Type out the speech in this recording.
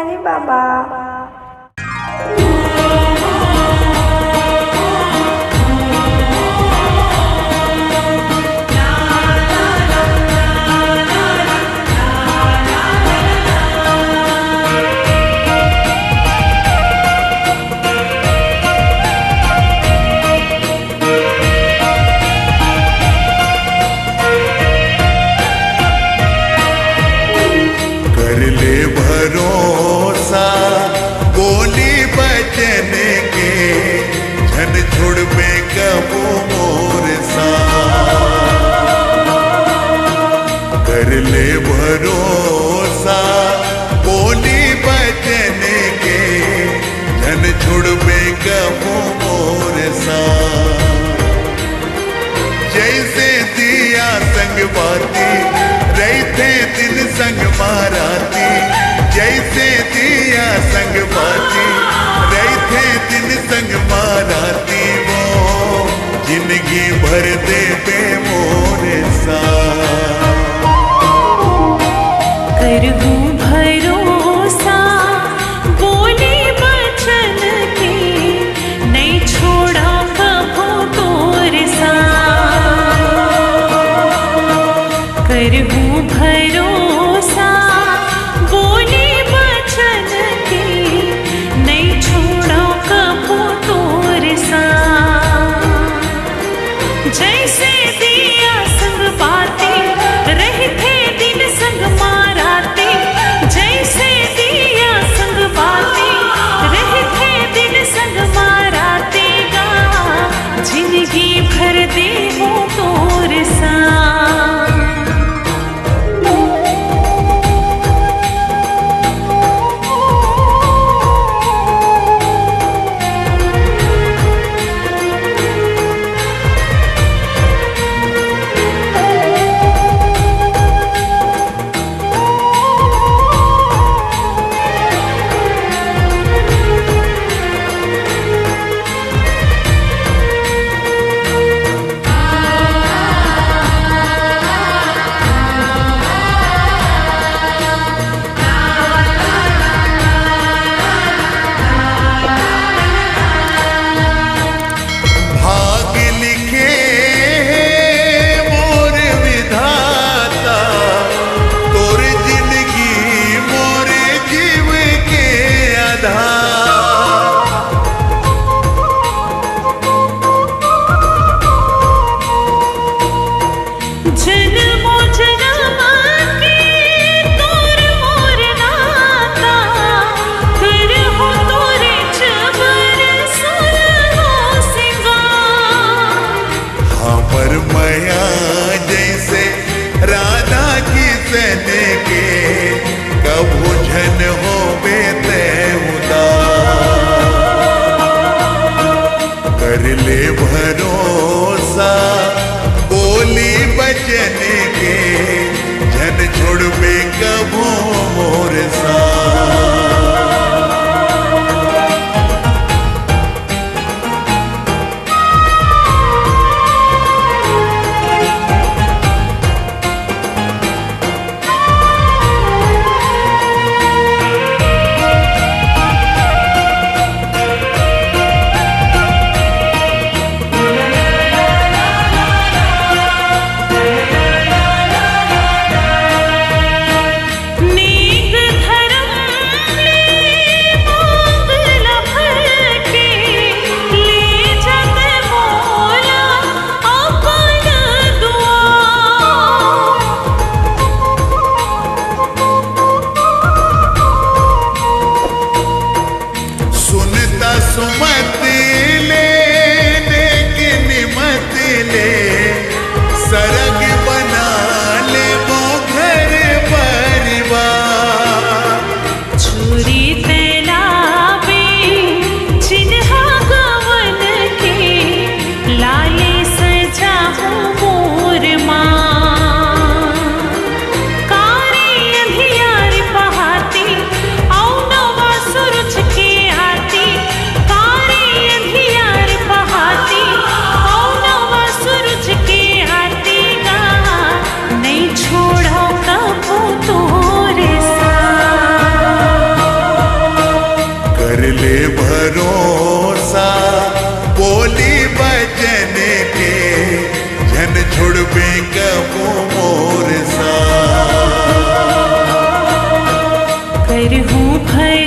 साई बाबा। भरोसा बोली बचन के झन छोड़ में कबू मोर सा। कर ले भरोसा बोली बचन के झन छोड़ में कबू मोर सा। जैसे दिया संग बाती रही थे दिन संग माराती। जैसे दिया संग बाती रही थे दिन संग माराती। वो जिंदगी भर दे बे मोर सा। करहूं भरोसा बोले बचन के नहीं छोड़ा कभू तोर सा। करहूं भरोसा बोले बचन के नहीं छोड़ा कभू तोर सा। जैसे दिया संग बाती रहे थे दिन संग माराते। जैसे दिया संग बाती रहे थे दिन संग माराते गा। जिंदगी भर दे हो तोर सा। कर ले भरोसा बोली बचन के झन छोड़ में कबू मोर सा। छोड़बे कबो मोर सा। करहूँ भय